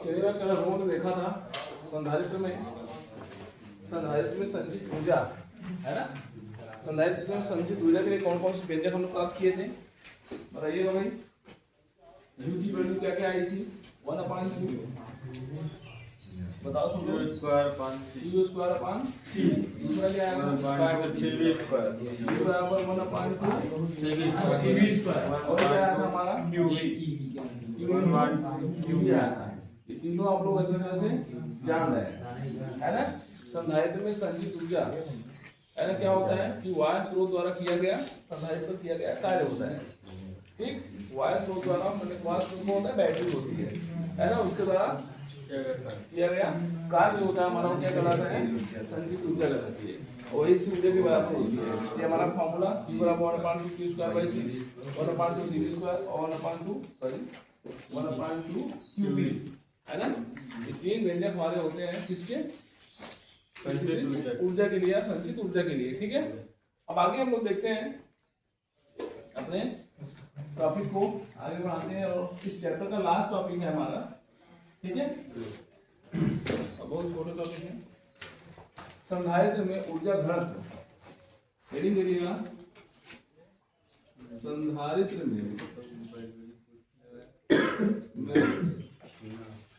चलिए कल हम लोगों ने देखा था संधारित्र में संचित ऊर्जा है ना। संधारित्र में संचित ऊर्जा के लिए कौन कौन से व्यंजक हम लोग प्राप्त किए थे बताइएगा भाई। यू की वैल्यू क्या क्या आई थी 1/q बताओ सब लोग। u स्क्वायर अपान c दूसरा क्या आएगा 3v स्क्वायर बराबर 1/2 cv स्क्वायर और क्या आया था हमारा q आया था। ये तीनों आप लोग अच्छी तरह से जान रहे हैं है ना। संधारित्र में संचित ऊर्जा है ना क्या होता है कि वायु स्रोत द्वारा किया गया संधारित्र पर किया गया कार्य होता है। ठीक, वायु स्रोत द्वारा मतलब वायु स्रोत में होता है बैटरी होती है ना, उसके द्वारा किया गया कार्य होता है हमारा क्या कहलाता है संचित ऊर्जा कहलाती है और इस ऊर्जा के बराबर होती है। ये हमारा फॉर्मूला c बराबर 1/2 q square by c 1/2 cv square और 1/2 qv है ना। ये तीन व्यंजक हमारे होते हैं किसके ऊर्जा के लिए संचित ऊर्जा के लिए। ठीक है, अब आगे हम लोग देखते हैं अपने टॉपिक को आगे बढ़ाते हैं और इस चैप्टर का लास्ट टॉपिक है हमारा। ठीक है, बहुत छोटा टॉपिक है संधारित्र में ऊर्जा घनत्व। हेडिंग करिएगा संधारित्र में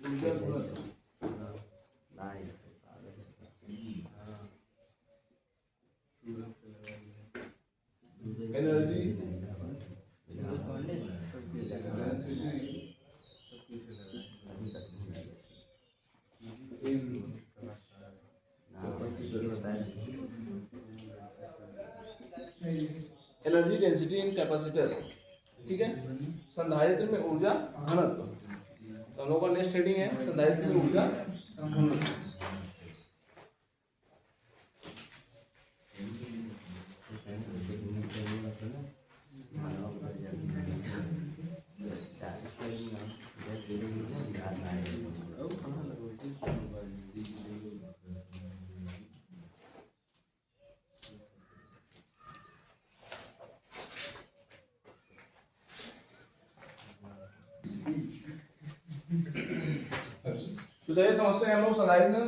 ऊर्जा घनत्व energy energy density in capacitor. ठीक है, संधारित्र में ऊर्जा घनत्व। तो हम लोग का नेक्स्ट हेडिंग है संधारित्र में ऊर्जा घनत्व। तो ये समझते हैं हम लोग संधारित्र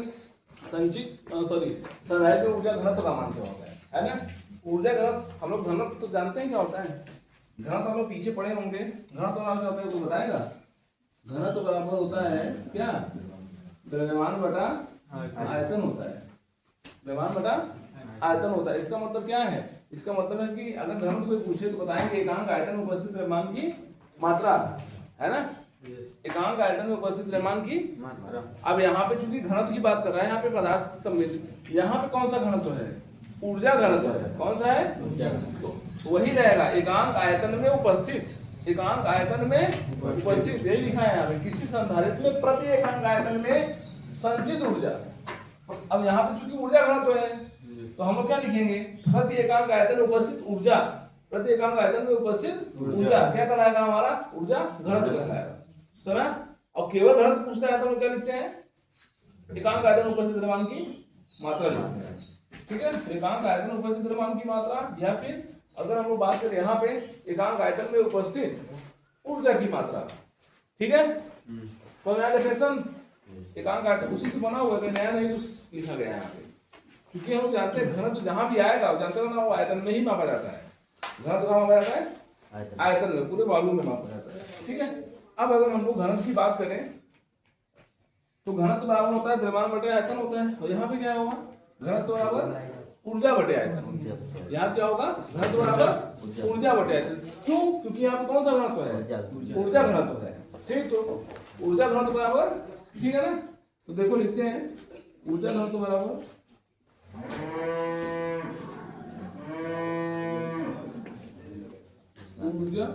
में ऊर्जा घनत्व का मान क्या होता है ना। ऊर्जा घनत्व हम लोग घनत्व तो जानते हैं क्या होता है। घनत्व हम लोग पीछे पढ़े होंगे। घनत्व बराबर क्या होता है तो बताएगा। घनत्व बराबर होता है क्या द्रव्यमान बटा आयतन होता है। द्रव्यमान बटा आयतन होता है। इसका मतलब क्या है, इसका मतलब है कि अगर घनत्व कोई पूछे तो बताएंगे एकांक आयतन में उपस्थित द्रव्यमान की मात्रा है ना। एकांक आयतन में उपस्थित द्रव्यमान की मात्रा। अब यहाँ पे चूंकि घनत्व की बात कर रहा है, यहाँ पे पदार्थ सम्मिलित, यहाँ पे कौन सा घनत्व है ऊर्जा घनत्व है। कौन सा है ऊर्जा। तो वही रहेगा एकांक आयतन में उपस्थित। एकांक आयतन में उपस्थित यही लिखा है यहाँ पे किसी संधारित्र में प्रति एकांक आयतन में संचित ऊर्जा। अब यहाँ पे चूंकि ऊर्जा घनत्व है तो हम लोग क्या लिखेंगे प्रति एकांक आयतन में उपस्थित ऊर्जा। प्रति एकांक आयतन में उपस्थित ऊर्जा क्या कहलाएगा हमारा ऊर्जा घनत्व कहलाएगा। समझा। और केवल घनत्व पूछता है तो हम क्या लिखते हैं एकांक आयतन में उपस्थित द्रव्यमान की मात्रा लिखते हैं। ठीक है, एकांक आयतन में उपस्थित द्रव्यमान की मात्रा या फिर अगर हम लोग बात करें यहाँ पे एकांक आयतन में उपस्थित ऊर्जा की मात्रा। ठीक है, तो नया डेफिनेशन एकांक आयतन उसी से बना हुआ है, नया नहीं कुछ लिखा गया है यहाँ पे। क्योंकि हम लोग जानते हैं घनत्व जहाँ भी आएगा जानते हो ना वो आयतन में ही मापा जाता है। घनत्व कहाँ मापा जाता है आयतन में, पूरे वॉल्यूम में मापा जाता है। ठीक है, अब अगर हम लोग घनत्व की बात करें तो घनत्व बराबर होता है द्रव्यमान बटे आयतन होता है। तो यहाँ पे क्या होगा घनत्व बराबर ऊर्जा बटे आयतन। यहाँ क्या होगा घनत्व बराबर ऊर्जा बटे आयतन। क्यों, क्योंकि यहाँ पे कौन सा घनत्व है ऊर्जा घनत्व है। ठीक, तो ऊर्जा घनत्व बराबर ठीक है ना। तो देखो लिखते हैं ऊर्जा घनत्व बराबर ऊर्जा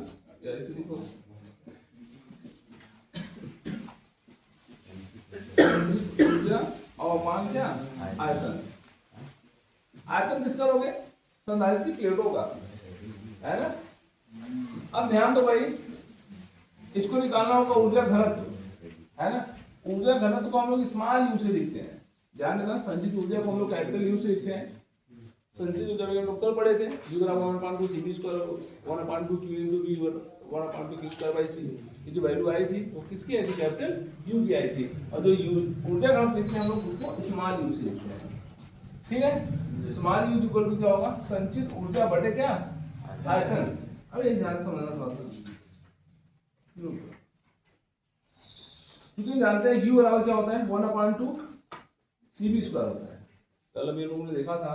ऊर्जा और मान क्या आयतन। आयतन किसका लोगे संधारित्र की प्लेटों का है ना। अब ध्यान दो भाई इसको निकालना होगा ऊर्जा घनत्व है ना। ऊर्जा घनत्व को हम लोग स्मॉल यू से लिखते हैं। ध्यान देना संचित ऊर्जा को हम लोग कैपिटल यू से लिखते हैं। संचित ऊर्जा हम लोग कल पढ़े थे u बराबर 1/2 cv square 1/2 q into v 1/2 की जो वैल्यू आई थी वो किसकी आई थी, कैपिटल यू की आई थी। और जो यू ऊर्जा घनत्व लिखते हैं हम लोग उसको स्मॉल यू से लिखते हैं। ठीक है, स्मॉल यू इक्वल टू क्या होगा, संचित ऊर्जा बटे क्या, आयतन। अब ये ध्यान से समझना थोड़ा सा, क्योंकि जानते हैं यू बराबर क्या होता है 1/2 सीबी स्क्वायर होता है। कल हम लोगों ने देखा था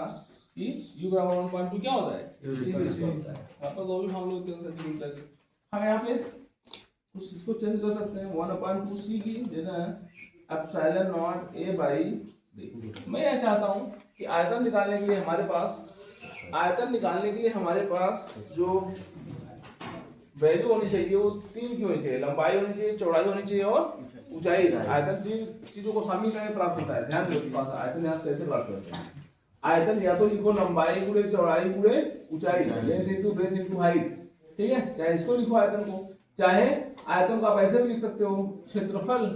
कि u बराबर 1/2 क्या होता है, सीबी स्क्वायर होता है। आपका तो भी हम लोग कैंसिल करके हम यहाँ पे कुछ इसको चेंज कर सकते हैं, 1/2 सी की जगह epsilon not a by D. मैं यह चाहता हूँ कि आयतन निकालने के लिए हमारे पास जो वैल्यू होनी चाहिए वो 3 की होनी चाहिए, लंबाई होनी चाहिए, चौड़ाई होनी चाहिए और ऊंचाई। आयतन 3 चीजों को समीकरण प्राप्त होता है। ध्यान दो पास आयतन यहाँ कैसे प्राप्त करते हैं। आयतन या तो लिखो लंबाई गुणे चौड़ाई गुणे ऊंचाई, length into breadth into height. ठीक है, चाहे इसको लिखो आयतन को, चाहे आयतन को आप ऐसे भी लिख सकते हो, क्षेत्रफल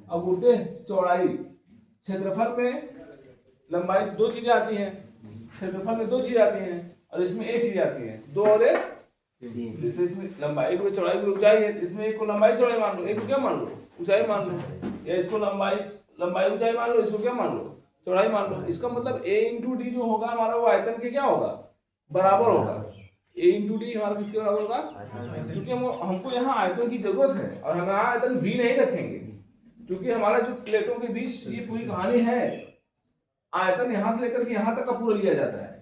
अब गुणे चौड़ाई। क्षेत्रफल में लंबाई 2 चीजें आती हैं, क्षेत्रफल में 2 चीजें आती हैं और इसमें एक चीज आती है, 2 और 1 जैसे इसमें लंबाई गुणे चौड़ाई गुणे ऊंचाई है, इसमें एक को लंबाई चौड़ाई मान लो, एक को क्या मान लो, ऊंचाई मान लो, या इसको लंबाई ऊंचाई मान लो, इसको क्या मान लो, चौड़ाई मान लो। इसका मतलब a इंटू डी जो होगा हमारा वो आयतन के क्या होगा, बराबर होगा। a इंटू डी हमारा किसके बराबर होगा, क्योंकि हमको यहाँ आयतन की जरूरत है और हम यहाँ आयतन v नहीं रखेंगे, क्योंकि हमारा जो प्लेटों के बीच ये पूरी कहानी है, आयतन यहाँ से लेकर के यहाँ तक का पूरा लिया जाता है,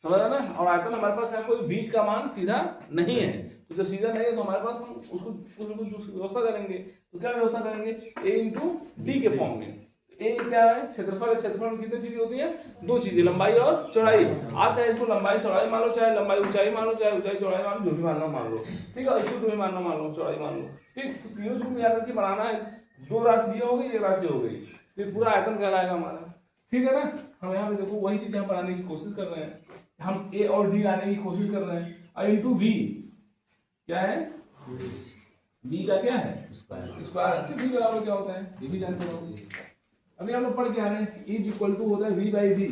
समझा ना। और आयतन हमारे पास है कोई v का मान सीधा नहीं है, तो जब सीधा नहीं है तो हमारे पास हम उसको कुछ व्यवस्था करेंगे। तो क्या व्यवस्था करेंगे, a इंटू डी के फॉर्म में। a क्या है, क्षेत्रफल। क्षेत्रफल में कितनी चीजें होती है, 2 चीजें, लंबाई और चौड़ाई। आप चाहे इसको लंबाई चौड़ाई मान लो, चाहे लंबाई ऊंचाई मान लो, चाहे ऊंचाई चौड़ाई मान लो, जो भी मानना मान लो। ठीक है, इसको जो भी मानना मान लो, चौड़ाई मान लो। ठीक, तीनों चीज में याद रखिए बनाना है। 2 राशि ये हो गई, 1 राशि हो गई, फिर पूरा आयतन कहलाएगा हमारा। ठीक है ना, हम यहाँ पे देखो वही चीज हम बनाने की कोशिश कर रहे हैं, हम a और d लाने की कोशिश कर रहे हैं। और इंटू v क्या है, v का क्या है, स्क्वायर। v बराबर क्या होता है, ये भी जानते हो। अभी हम लोग पढ़ के आ रहे हैं, E इक्वल टू होता है v by D.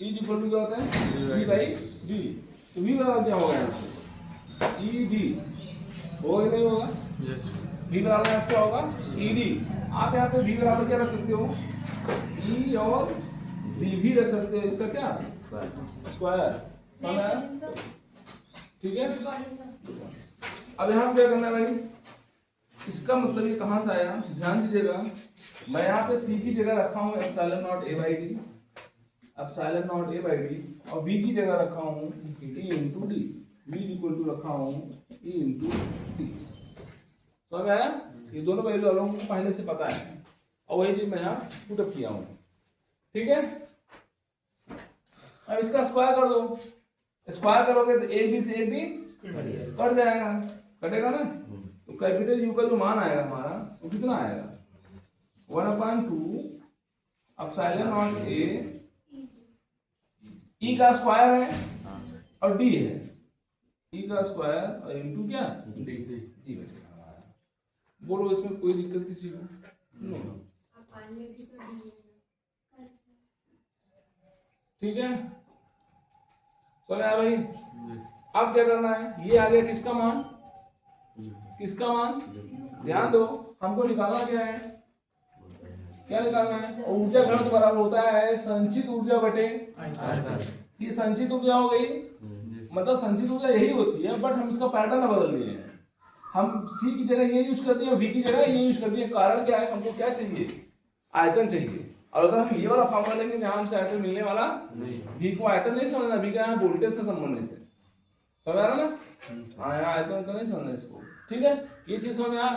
E equal to क्या होता है, v बाई डी। तो v बराबर क्या होगा यहाँ से, ई डी होगा कि नहीं होगा, v बराबर यहाँ से क्या होगा, ई डी। आप यहाँ पे v बराबर क्या रख सकते हो, e और d भी रख सकते हो, इसका क्या स्क्वायर। ठीक है, अब यहाँ क्या करना है भाई, इसका मतलब ये कहाँ से आया, ध्यान दीजिएगा। मैं यहाँ पे c की जगह रखा हूँ epsilon nought a by D, epsilon nought a by D, और v की जगह रखा हूँ e into D, v equal to रखा हूँ e इंटू डी। समझ आया, ये दोनों वैल्यू लोगों को पहले से पता है और वही चीज मैं यहाँ पुटअप किया हूँ। ठीक है, अब इसका स्क्वायर कर दो, स्क्वायर करोगे तो एक भी से एक भी कट जाएगा, कटेगा ना। तो कैपिटल यू का जो मान आएगा हमारा वो कितना आएगा, 1/2 एप्सिलॉन नॉट ए, ई का स्क्वायर है और डी है, ई का स्क्वायर और इनटू क्या डी बचेगा हमारा। बोलो इसमें कोई दिक्कत किसी को नहीं। ठीक है, समझ आया भाई। अब क्या करना है, ये आ गया किसका मान, किसका मान, ध्यान दो हमको निकालना क्या है, क्या निकालना है, ऊर्जा घनत्व बराबर होता है संचित ऊर्जा बटे आयतन। ये संचित ऊर्जा हो गई, मतलब संचित ऊर्जा यही होती है, बट हम इसका पैटर्न बदल दिए हैं। हम सी की जगह ये यूज करते हैं, वी की जगह ये यूज करते हैं। कारण क्या है, हमको क्या चाहिए, आयतन चाहिए। और अगर हम ये वाला फॉर्मूला लेंगे जहां हमसे आयतन मिलने वाला नहीं, वी को आयतन नहीं समझना, वी का यहाँ वोल्टेज से संबंधित है, समझ आ रहा ना। हाँ, यहाँ आयतन तो नहीं समझना इसको। ठीक है, ये चीज समझ आ,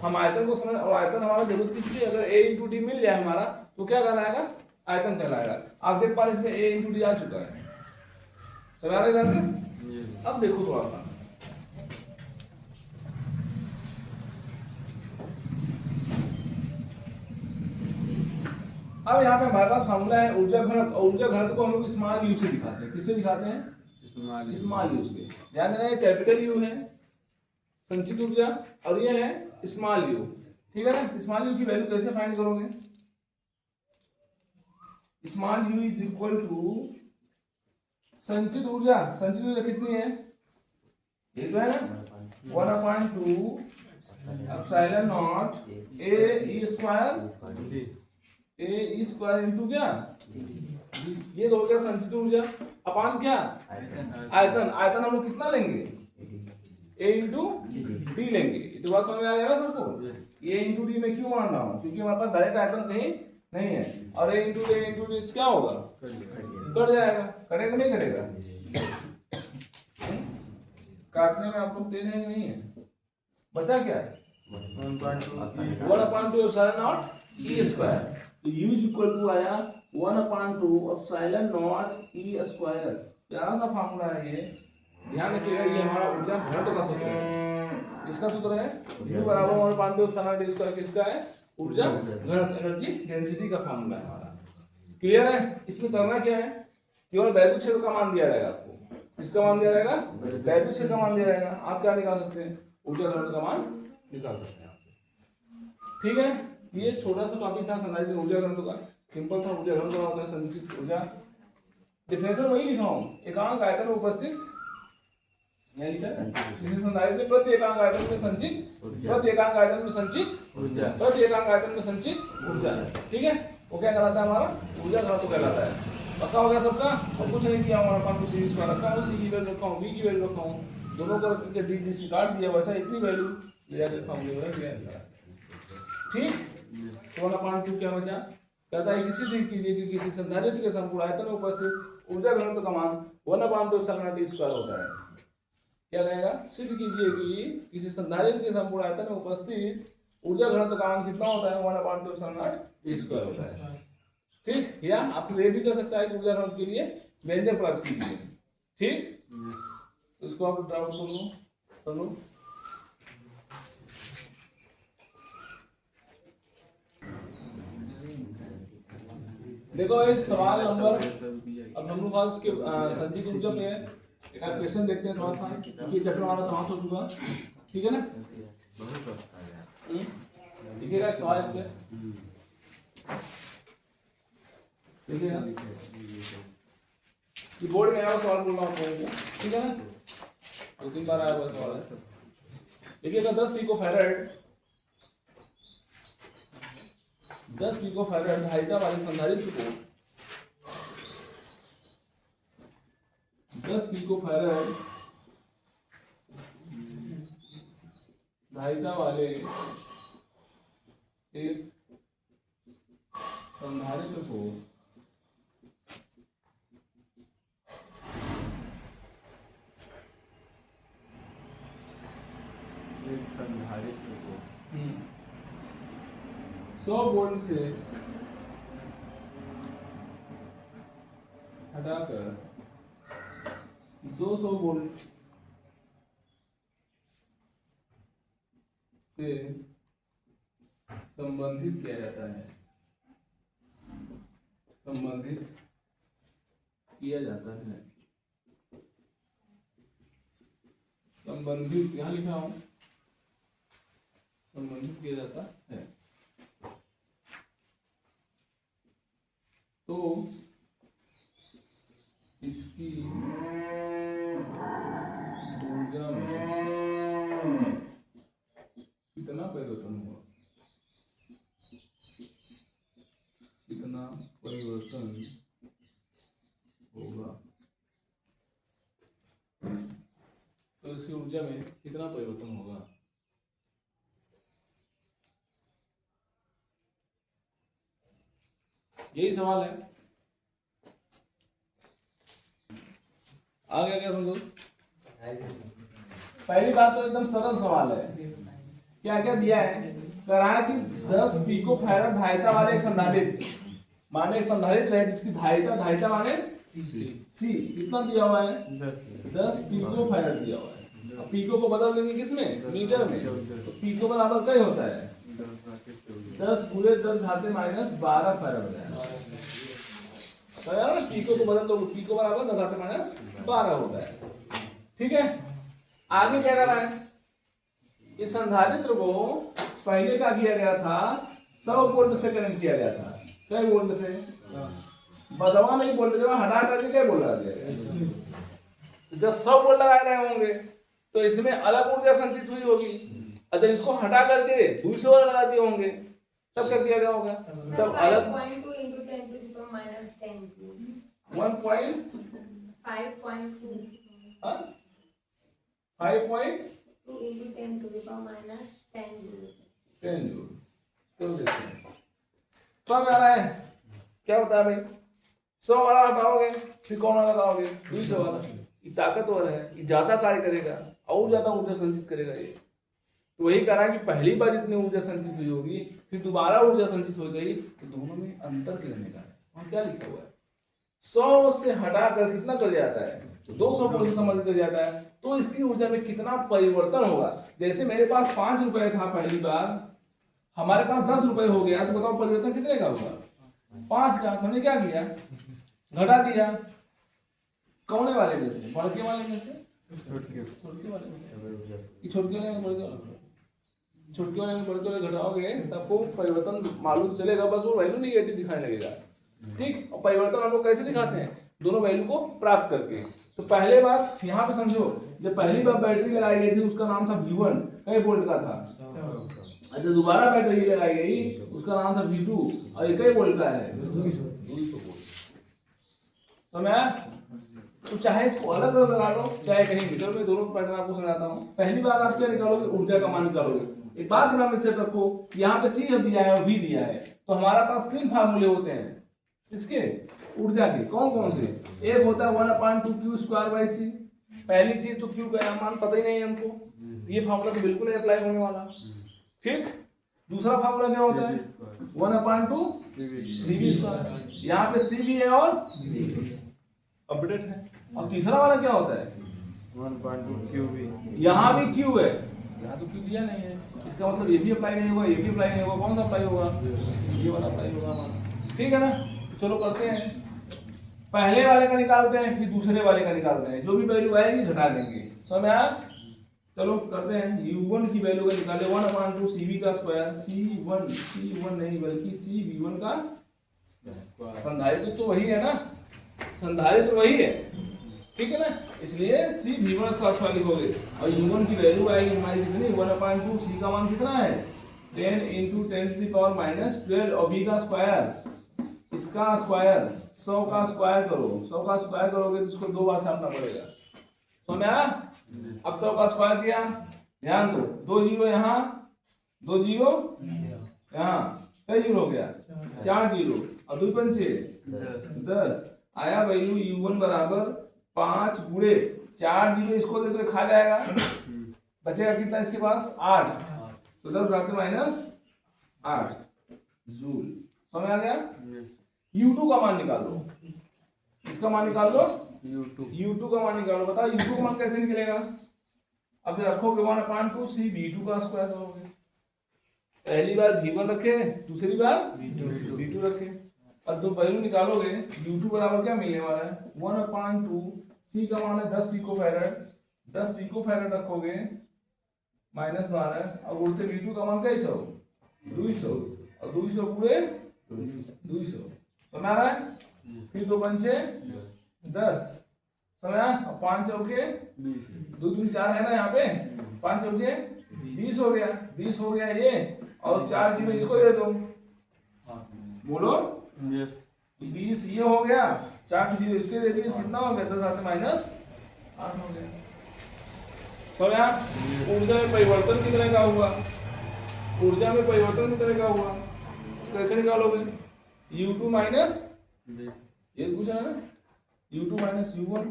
हम आयतन को समझ, और आयतन हमारा जरूरत किसकी, अगर a इंटू डी मिल जाए हमारा तो क्या कहलाएगा, आयतन कहलाएगा। आप देख पा रहे इसमें a इंटू डी आ चुका है, समझ आ रहा है। अब देखो थोड़ा सा, अब यहाँ पे हमारे पास फार्मूला है ऊर्जा घनत्व, और ऊर्जा घनत्व को हम लोग स्मॉल यू से दिखाते हैं। किससे दिखाते हैं, स्मॉल यू से। ध्यान देना, ये कैपिटल यू है संचित ऊर्जा और ये है स्मॉल यू। ठीक है ना, स्मॉल यू की वैल्यू कैसे फाइंड करोगे, small U is equal to संचित ऊर्जा। संचित ऊर्जा कितनी है, ये तो है ना 1/2 epsilon not a E square into क्या, ये तो हो गया संचित ऊर्जा अपान क्या आयतन। आयतन हम लोग कितना लेंगे ए इंटू डी लेंगे। तो बात समझ में आ गया ना सबको। ए इंटू डी में क्यों मान रहा हूँ, क्योंकि हमारे पास डायरेक्ट आयतन कहीं नहीं है, और ए इंटू डी क्या होगा, कट जाएगा। कटेगा नहीं कटेगा, काटने में आप लोग तेज है कि नहीं है। बचा क्या है 1/2 एप्सिलॉन नॉट ई स्क्वायर। तो u इक्वल टू आया 1/2 एप्सिलॉन नॉट ई स्क्वायर। प्यारा सा फार्मूला है ये, ध्यान रखिएगा। ये हमारा ऊर्जा घनत्व का सूत्र है। इसका सूत्र है u बराबर 1/2 एप्सिलॉन नॉट ई स्क्वायर। किसका है, ऊर्जा घनत्व, एनर्जी डेंसिटी का फार्मूला है हमारा। क्लियर है। इसमें करना क्या है, केवल वैद्युत क्षेत्र का मान दिया जाएगा आपको। इसका मान दिया जाएगा, वैद्युत क्षेत्र का मान दिया जाएगा। आप क्या निकाल सकते हैं, ऊर्जा घनत्व का मान निकाल सकते हैं आप। ठीक है, ये छोटा सा टॉपिक था संधारित्र ऊर्जा घनत्व का। सिंपल था, ऊर्जा घनत्व होता है संचित ऊर्जा। डिफरेंशियल वही लिखा हूं, एकांक आयतन में उपस्थित मैं लिखा है संधारित्र प्रति एकांक आयतन में संचित, प्रति एकांक आयतन में संचित ऊर्जा, प्रति एकांक आयतन में संचित ऊर्जा। ठीक है, वो क्या कहलाता है, हमारा ऊर्जा घनत्व कहलाता है। पक्का हो गया सबका। अब कुछ नहीं किया हमारा पास, सीरीज का रखा हूँ, सी की वैल्यू रखा हूँ, बी की वैल्यू रखा हूँ, दोनों को रख के डी डी सी काट दिया। वैसा इतनी वैल्यू ले जाकर फॉर्मूले में रख दिया। ठीक, तो 1/2 क्या बचा, कहता है किसी भी कीजिए कि किसी संधारित्र के संपूर्ण आयतन में उपस्थित ऊर्जा घनत्व का मान 1/2 एप्सिलॉन नॉट ई स्क्वायर होता है। क्या रहेगा, सिद्ध कीजिए कि किसी संधारित्र के संपूर्ण आयतन में उपस्थित ऊर्जा घनत्व का मान कितना होता है, 1/2 एप्सिलॉन नॉट ई स्क्वायर होता है। ठीक, या आप ये भी कर सकता है कि ऊर्जा घनत्व के लिए व्यंजक प्राप्त कीजिए। ठीक, तो इसको आप डाउट कर लो। देखो इस सवाल नंबर, अब हम लोग आज के संचित ऊर्जा पे एक क्वेश्चन देखते हैं थोड़ा सा, क्योंकि चैप्टर हमारा समाप्त हो चुका। ठीक है ना, देखिएगा एक सवाल इस पे, देखिएगा कि बोर्ड में आया सवाल बोलना होता है। ठीक है ना, 2-3 बार आया हुआ सवाल है। देखिएगा 10 पिको फैराड धारिता वाले संधारित्र को 10 पिको फैराड धारिता वाले एक संधारित्र को एक संधारित्र को 100 वोल्ट से हटाकर 200 वोल्ट से संबंधित किया जाता है, संबंधित किया जाता है, संबंधित यहाँ लिखा हूं, संबंधित किया जाता है। तो इसकी ऊर्जा में कितना परिवर्तन हुआ, कितना परिवर्तन होगा, तो इसकी ऊर्जा में कितना परिवर्तन होगा। यही सवाल है। आगे क्या समझो, पहली बात तो एकदम सरल सवाल है। क्या क्या दिया है, कह रहा है कि 10 पिको फैराड धारिता वाले एक संधारित्र, माने एक संधारित्र है जिसकी धारिता माने सी, कितना दिया हुआ है 10 पिको फैराड दिया हुआ है। अब पिको को बदल देंगे किसमें, मीटर में, तो पिको बराबर क्या होता है 10 × 10⁻−12 फैराड हो जाएगा। पिको को बदल दो, पिको बराबर 10⁻12 होता है। ठीक है, आगे क्या कर रहा है, इस संधारित्र को पहले क्या किया गया था, 100 वोल्ट से कनेक्ट किया गया था। क्या वोल्ट से, बदलवा नहीं बोल रहे, हटा करके क्या बोल रहा है। जब 100 वोल्ट लगाए रहे होंगे तो इसमें अलग ऊर्जा संचित हुई होगी। अगर इसको हटा करके दूसरे वाला लगा दिए होंगे तब क्या किया गया होगा? तब अलग 5.2 into 10 to the power minus 10 joule. 1.5.2 5.2 into 10 to the power minus 10 joule. 10 joule. तो देखते हैं सब आ रहा है। क्या होता है भाई? 100 वाला हटाओगे फिर कौन वाला लगाओगे? 200 वाला। ये ताकतवर है, ये ज्यादा कार्य करेगा और ज्यादा ऊर्जा संचित करेगा ये। तो वही कहा कि पहली बार जितनी ऊर्जा संचित हुई होगी फिर दोबारा ऊर्जा संचित हो गई तो दोनों में अंतर कितने का है? और क्या लिखा हुआ है? 100 से हटाकर कितना कर जाता है? तो 200 को संबंधित कर जाता है। तो इसकी ऊर्जा में कितना परिवर्तन होगा? जैसे मेरे पास 5 रुपए था पहली बार, हमारे पास 10 रुपए हो गया, तो बताओ परिवर्तन कितने का होगा? 5 का। हमने क्या किया? घटा दिया। कौने वाले में से? बड़के वाले में से? छोटके वाले में? छोटके वाले में बड़के वाले? छोटके वाले में बड़के वाले घटाओगे तो आपको परिवर्तन मालूम चलेगा, बस वो वैल्यू निगेटिव दिखाने लगेगा। ठीक। और परिवर्तन हम लोग कैसे दिखाते हैं? दोनों वैल्यू को प्राप्त करके। तो पहले बात यहाँ पे समझो, जब पहली बार बैटरी लगाई गई थी उसका नाम था V1, कई वोल्ट का था। अच्छा, दोबारा बैटरी लगाई गई उसका नाम था V2 और ये कई वोल्ट का है? 200 वोल्ट। समझा? तो चाहे इसको अलग अलग लगा लो चाहे कहीं मीटर में, दोनों पैटर्न आपको समझाता हूँ। पहली बार आप क्या निकालोगे? ऊर्जा का मान निकालोगे। एक बात दिमाग में सेट रखो, यहाँ पे C दिया है और V दिया है, तो हमारा पास 3 फार्मूले होते हैं इसके ऊर्जा के। कौन कौन से? एक होता है 1/2 Q स्क्वायर बाई C। पहली चीज तो Q का मान पता ही नहीं है हमको, तो ये फार्मूला तो बिल्कुल नहीं अप्लाई होने वाला। ठीक। दूसरा फार्मूला क्या होता है? 1/2 CV स्क्वायर। यहाँ पे CV है और अपडेट है। और तीसरा वाला क्या होता है? 1.2 QV। यहाँ भी Q है, यहाँ तो Q दिया नहीं है, इसका मतलब ये भी अप्लाई नहीं होगा, ये भी अप्लाई नहीं होगा। कौन सा अप्लाई होगा? ये वाला अप्लाई होगा। ठीक है ना? तो चलो करते हैं, पहले वाले का निकालते हैं फिर दूसरे वाले का निकालते हैं, जो भी वैल्यू आएगी घटा देंगे। समझ आया? चलो करते हैं। U1 की वैल्यू का निकाले 1/2 CV का स्क्वायर। C1 नहीं बल्कि CV1 का संधारित्र तो वही है ना, संधारित्र वही है। ठीक है ना? इसलिए CV1 का स्क्वायर लिखोगे और U1 की वैल्यू आएगी हमारी कितनी? 1/2। C का मान कितना है? 10 into 10 to the power minus 12 और V का स्क्वायर, इसका स्क्वायर 100 का स्क्वायर करो। 100 का स्क्वायर करोगे तो इसको 2 बार छापना पड़ेगा। समझ आया? अब 100 का स्क्वायर किया, ध्यान दो 2 जीरो यहाँ, 2 जीरो यहाँ, कई जीरो हो गया? 4 जीरो और 2 पंचे 10। आया वैल्यू U1 बराबर 5 गुणे 4 जीरो, इसको दे तो खा जाएगा, बचेगा कितना इसके पास? 8। तो 10 घाते माइनस 8 जूल। समझ आ गया? U2 का मान निकालो, इसका मान निकाल लो। U2 का मान निकालो। बताओ U2 का मान कैसे निकलेगा? अब रखोगे 1/2 C V2 का स्क्वायर करोगे। पहली बार V1 रखे, दूसरी बार V2 रखे, और दो वैल्यू निकालोगे। U2 बराबर क्या मिलने वाला है? 1/2 C का मान है 10 पिकोफैरड, 10 पिकोफैरड रखोगे माइनस 12 और बोलते V2 का मान कैसे हो? 200 और 200 पूरे 200। समझ आ रहा है? फिर 2 पंचे 10। समझा? और 5 चौके 2 दूनी 4 है ना यहाँ पे, 5 चौके 20 हो गया। 20 हो गया ये, और 4 जीरो इसको दे दो। बोलो 20 ये हो गया, 4 जीरो इसके दे दिए, कितना हो गया? 10 आते माइनस 8 हो गया। समझा? ऊर्जा में परिवर्तन कितने का हुआ? ऊर्जा में परिवर्तन कितने का हुआ? कैसे निकालोगे? U2 माइनस ये पूछा ना, U2 माइनस U1।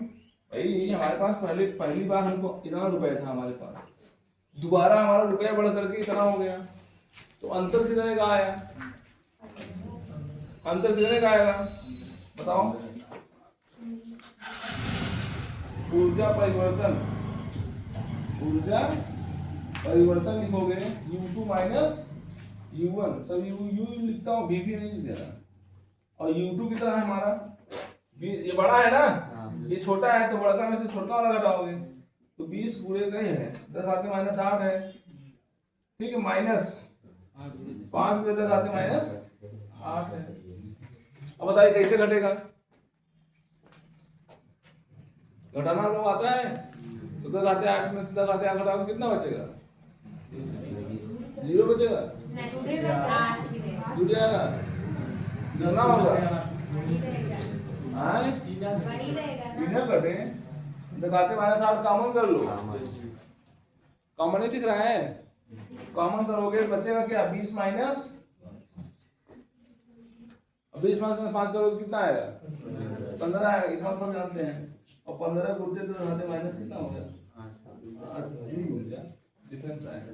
भाई हमारे पास पहली बार हमको इतना रुपया था हमारे पास, दोबारा हमारा रुपया बढ़ करके इतना हो गया, तो अंतर कितने का आया? अंतर कितने का आएगा? बताओ। ऊर्जा परिवर्तन, ऊर्जा परिवर्तन लिखोगे U2 माइनस U1। सब U लिखता हूँ, V नहीं लिख देना। और U2 कितना है हमारा? ये बड़ा है ना, ये छोटा है, तो बड़ा में से छोटा वाला घटाओगे तो 20 पूरे का ही है, 10 आते माइनस 8 है। ठीक है, माइनस 5 पूरे 10 आते माइनस 8 है। अब बताइए कैसे घटेगा? घटाना लोग आता है? तो 10 घाते 8 में से 10 घाते 8 घटाओ कितना बचेगा? 0 बचेगा। नहीं टूटेगा 8 ही रहेगा। जुड़ जाएगा, कितना होगा? वही रहेगा। हाँ वही रहेगा ना। इधर कटे 10 घाते -8 कॉमन कर लो। कॉमन नहीं दिख रहा है? कॉमन करोगे बचेगा क्या? 20 माइनस 5 करोगे कितना आएगा? 15 आएगा। इतना फर्क जानते हैं। और 15 को 10 घाते माइनस कितना हो गया? 8 हो गया। डिफरेंस आएगा।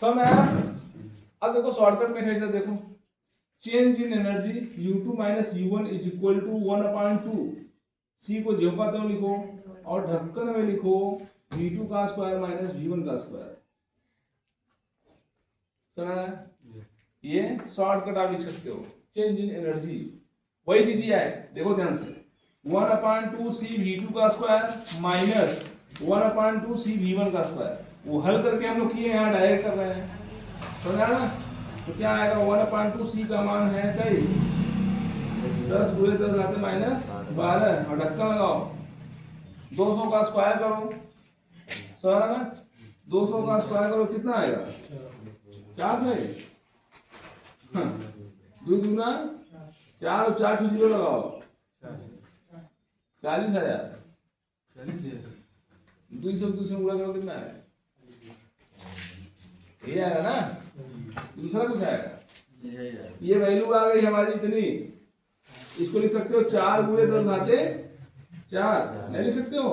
समझ में आया? अब देखो शॉर्टकट मेथड देखो। Change in energy U2 - U1 is equal to 1/2। C को ज्यों का त्यों लिखो और ढक्कन में लिखो V2 का स्क्वायर माइनस V1 का स्क्वायर। समझ आया? ये शॉर्टकट आप लिख सकते हो। चेंज इन एनर्जी वही चीज है, देखो ध्यान से। 1/2 C V2 का स्क्वायर माइनस 1/2 C V1 का स्क्वायर। वो हल करके हम लोग किए, यहाँ डायरेक्ट कर रहे हैं। समझा ना? तो क्या आएगा? 1/2 C का मान है कई 10 × 10 घाते माइनस 12 और ढक्कन लगाओ। 200 का स्क्वायर करो। समझा ना? 200 का स्क्वायर करो कितना आएगा? 4 है। 2 दूना 4 और 4 0 लगाओ 40,000। 200 गुणा करो कितना है? ये आएगा ना? दूसरा कुछ आएगा? ये वैल्यू आ गई हमारी इतनी। इसको लिख सकते हो 4 × 10 घाते 4 नहीं लिख सकते हो?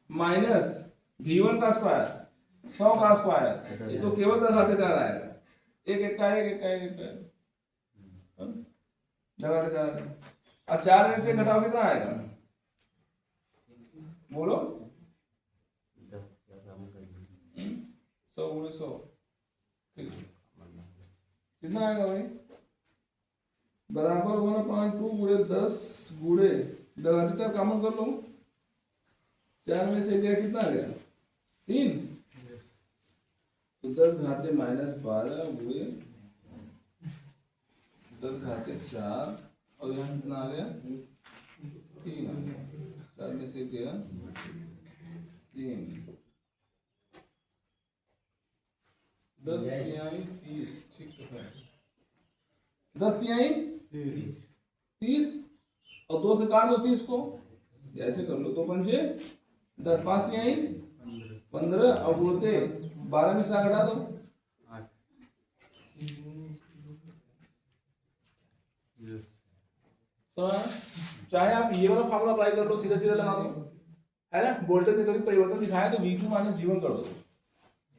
माइनस V1 का स्क्वायर 100 का स्क्वायर। ये तो केवल 10 घाते 4 आएगा। एक एक का एक का एक का लगाते जा रहे। अब 4 में से घटाओ कितना आएगा? बोलो। 100 × 100 कितना आएगा भाई? बराबर 1/2 × 10 × 10 तक कॉमन कर लो। 4 में से गया कितना आ गया? 3। तो 10 घाते माइनस 12 × 10 घाते 4 और यहाँ कितना आ गया? 3 आ गया। 4 में से गया 3। 10 तिहाई 30। ठीक है। 10 तिहाई 30 और 2 से काट दो 30 को। ऐसे कर लो। 2 पंचे 10, 5 तिहाई 15 और बोलते 12 में से घटा दो। तो चाहे आप ये वाला फॉर्मूला अप्लाई कर लो, सीधा सीधा लगा दो, है ना? वोल्टेज में कभी परिवर्तन दिखाया तो V2 - V1 कर दो।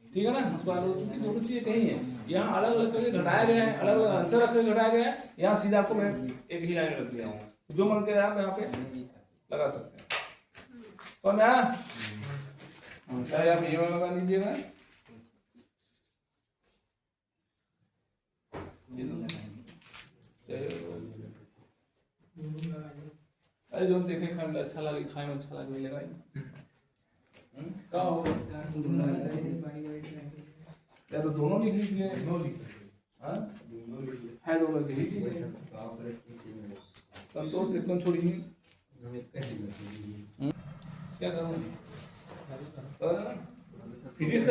ठीक है ना? क्योंकि दोनों चीजें कहीं है। यहाँ अलग अलग करके घटाया गया है, अलग अलग आंसर रख के घटाया गया है। यहाँ सीधा आपको मैं एक ही लाइन रख दिया हूँ। जो मन के आप यहाँ पे लगा सकते हैं। तो मैं चाहे आप ये वाला लगा लीजिएगा। अरे जो देखे खाए में अच्छा लगे, खाए में अच्छा लगे मिलेगा। क्या होगा? या तो दोनों लिख लीजिए। हाँ है दोनों लिख लीजिए। संतोष तिरकन छोड़िए। क्या करूँ? फिजिक्स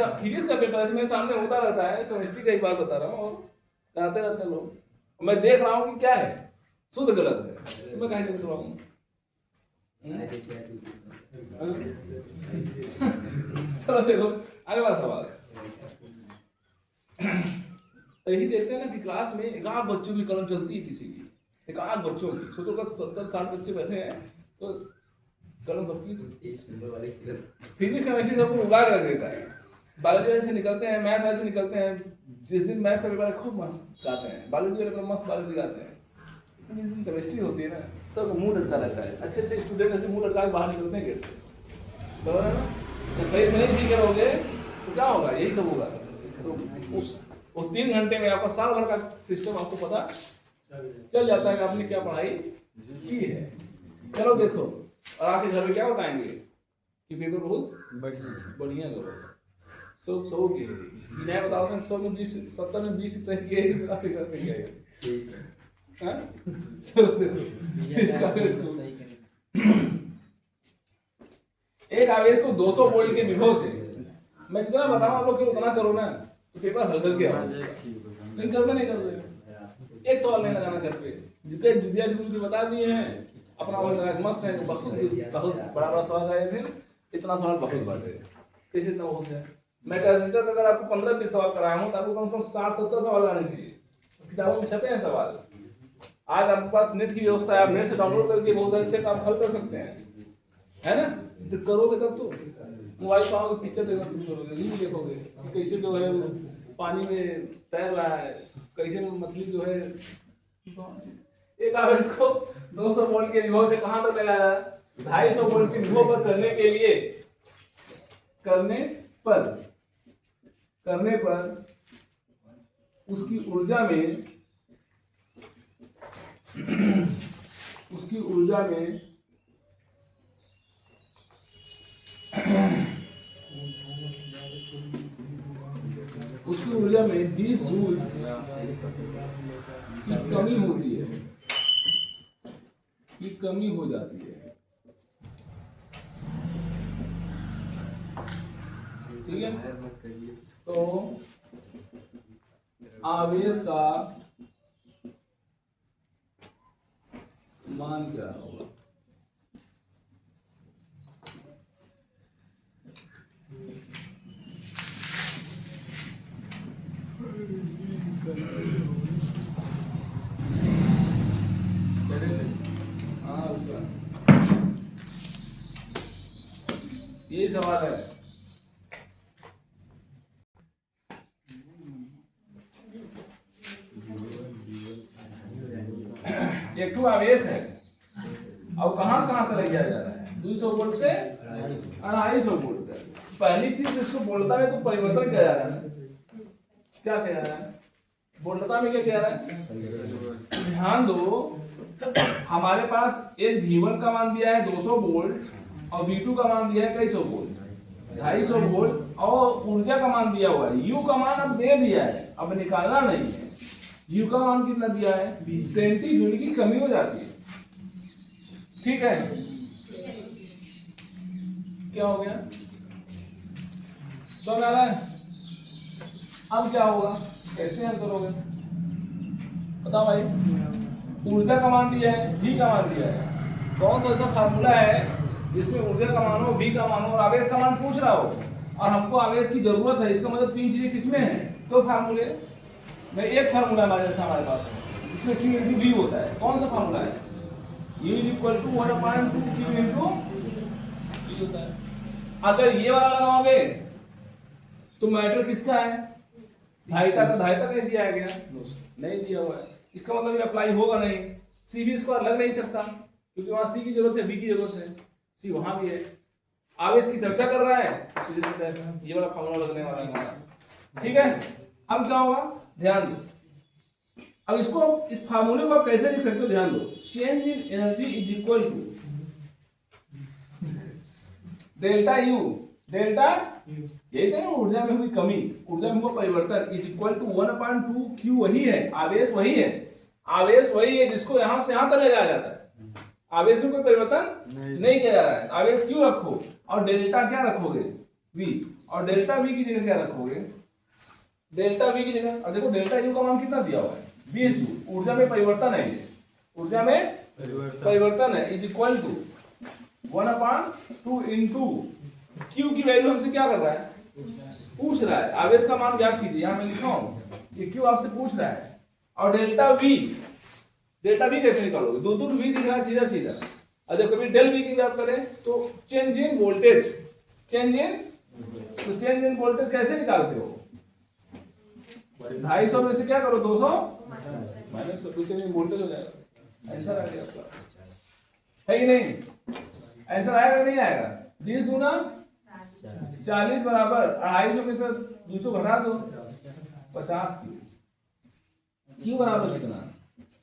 का पेपर इसमें सामने होता रहता है। केमिस्ट्री का एक बात बता रहा हूँ और कराते रहते हैं लोग। मैं देख रहा हूँ कि क्या है शुद्ध गलत है, तो मैं कहीं से बताऊँ। चलो देखो आगे वाला सवाल। यही देखते हैं ना कि क्लास में एक आध बच्चों की कलम चलती है, किसी की एक आध बच्चों की। सोचो का 70-60 बच्चे बैठे हैं तो कलम सबकी। फिजिक्स केमिस्ट्री सबको उगा कर रख देता है। बायोलॉजी ऐसे निकलते हैं, मैथ ऐसे निकलते हैं। जिस दिन मैथ का पेपर खूब मस्त गाते हैं, बायोलॉजी वाले मस्त बायोलॉजी गाते हैं। जिस दिन केमिस्ट्री होती है ना, सबको मुंह लटका रहता है। अच्छे अच्छे स्टूडेंट ऐसे मुंह लटका के बाहर निकलते हैं गेट से। तो है ना? तो सही से नहीं सीखे रहोगे तो क्या होगा? यही सब होगा। तो उस 3 घंटे में आपका साल भर का सिस्टम आपको पता चल जाता है कि आपने क्या पढ़ाई की है। चलो देखो, और आके घर में क्या बताएंगे कि पेपर बहुत बढ़िया करो। सब के मैं बताओ 100 में 20 70 में 20 सही किए तो आपके घर में क्या है? हाँ चलो देखो एक आवेश को 200 वोल्ट के विभव से, मैं जितना बताऊं आप लोग केवल उतना करो ना तो पेपर हल करके आओ, नहीं करोगे नहीं करोगे। एक सवाल नहीं लगाना घर पे, जितने विद्यार्थी मुझे बता दिए हैं अपना वो लगा मस्त है, बहुत बहुत बड़ा बड़ा सवाल आए थे, इतना सवाल बहुत बड़ा है, कैसे इतना हो गया। मैं कैपेसिटर का अगर आपको 15-20 सवाल कराया हूँ तो आपको कम से कम 60-70 सवाल आने चाहिए, किताबों में छपे हैं सवाल। आज आपके पास नेट की व्यवस्था है, आप नेट से डाउनलोड करके बहुत सारे सेट आप हल कर सकते हैं, है ना। तो करोगे तब तो मोबाइल पाओगे, पिक्चर देखना शुरू करोगे, रील देखोगे कैसे जो है पानी में तैर रहा है, कैसे मछली जो है। एक आवेश को 200 वोल्ट के विभव से कहां तक ले आया, 250 वोल्ट के विभव पर करने के लिए करने पर उसकी ऊर्जा में उसकी ऊर्जा में 20 जूल की कमी होती है, की कमी हो जाती है, ठीक है। तो आवेश का मान क्या होगा, यही सवाल है। एक तो आवेश है और कहां तक लिया जा रहा है, 200 वोल्ट से 250 वोल्ट तक। पहली चीज इसको वोल्टता में तो परिवर्तन किया जा रहा है, क्या किया जा रहा है वोल्टता में, क्या किया जा रहा है। ध्यान दो, हमारे पास एक V1 का मान दिया है 200 वोल्ट और V2 का मान दिया है 250 वोल्ट, 250 वोल्ट, और ऊर्जा का मान दिया हुआ है, U का मान अब दे दिया है, अब निकालना नहीं है। U का मान कितना दिया है, 20 जूल की कमी हो जाती है, ठीक है। क्या हो गया, समझ आ रहा है। अब क्या होगा, कैसे हल करोगे बताओ भाई। ऊर्जा का मान दिया है, V का मान दिया है, कौन सा ऐसा फार्मूला है जिसमें ऊर्जा का मान हो, V का मान हो और आवेश का मान पूछ रहा हो, और हमको आवेश की जरूरत है। इसका मतलब तीन चीजें किसमें है, तो फार्मूले में एक फार्मूला हमारे पास है जिसमें Q इंटू V होता है। कौन सा फार्मूला है, U equal to 1/2 Q into V होता है। अगर ये वाला लगाओगे तो मैटर किसका है, धारिता का, धारिता नहीं दिया गया, नहीं दिया हुआ है, इसका मतलब ये अप्लाई होगा नहीं। सी भी इसको लग नहीं सकता क्योंकि वहां सी की जरूरत है, बी की जरूरत है, सी वहां भी है। आवेश की चर्चा कर रहा है तो ये वाला फार्मूला लगने वाला है हमारा, ठीक है। अब क्या होगा, ध्यान दो, अब इसको इस फार्मूले को आप कैसे लिख सकते हो, ध्यान दो। Change in energy is equal to delta U, delta यही है ना, ऊर्जा में हुई कमी, ऊर्जा में हुआ परिवर्तन, इज इक्वल टू 1/2 Q, वही है आवेश, वही है आवेश, वही है जिसको यहां से यहां तक ले जाया जाता है। आवेश में कोई परिवर्तन नहीं किया जा रहा है। आवेश क्यों रखो और डेल्टा क्या रखोगे, V, और डेल्टा V की जगह क्या रखोगे, डेल्टा V की जगह। और देखो डेल्टा U का मान कितना दिया हुआ है, 20 जूल। ऊर्जा में परिवर्तन है, ऊर्जा में परिवर्तन है, is equal to 1/2 into Q की वैल्यू हमसे क्या कर रहा है, पूछ रहा है। आवेश का मान ज्ञात कीजिए, यहां मैं लिखा हूं ये Q आपसे पूछ रहा है। और डेल्टा V कैसे निकालोगे, दो V दिख रहा है सीधा सीधा, और जब कभी डेल V की बात करें तो change in voltage, change in voltage कैसे निकालते हो, 250 में से क्या करो 200 माइनस करो, चेंज इन वोल्टेज हो जाएगा। आंसर आ गया आपका, है कि नहीं, आंसर आएगा नहीं आएगा। 20 गुना 40 बराबर 250 में से 200 घटा दो 50 की, क्यों बराबर कितना,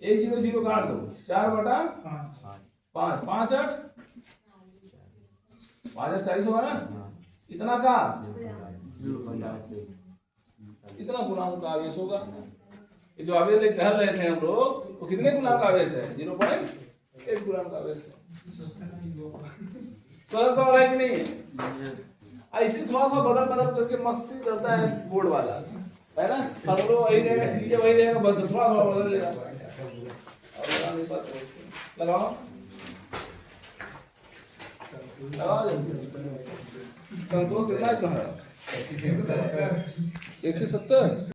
1 0 0 काट दो, 4/5, 5 8 40 होगा ना, इतना का इतना गुणांक का आवेश होगा। ये जो आवेश लेके कह रहे थे हम लोग, वो कितने गुणांक का आवेश है, 0.1 गुणांक का आवेश है। सरल सवाल है कि नहीं? ऐसी थोड़ा सा बदल बदल करके मस्ती करता है बोर्ड वाला, है ना? हम लोग वही देगा, सीधे वही देगा, बस थोड़ा थोड़ा बदल देगा। लगाओ लगाओ संतोष कितना कहा? 170।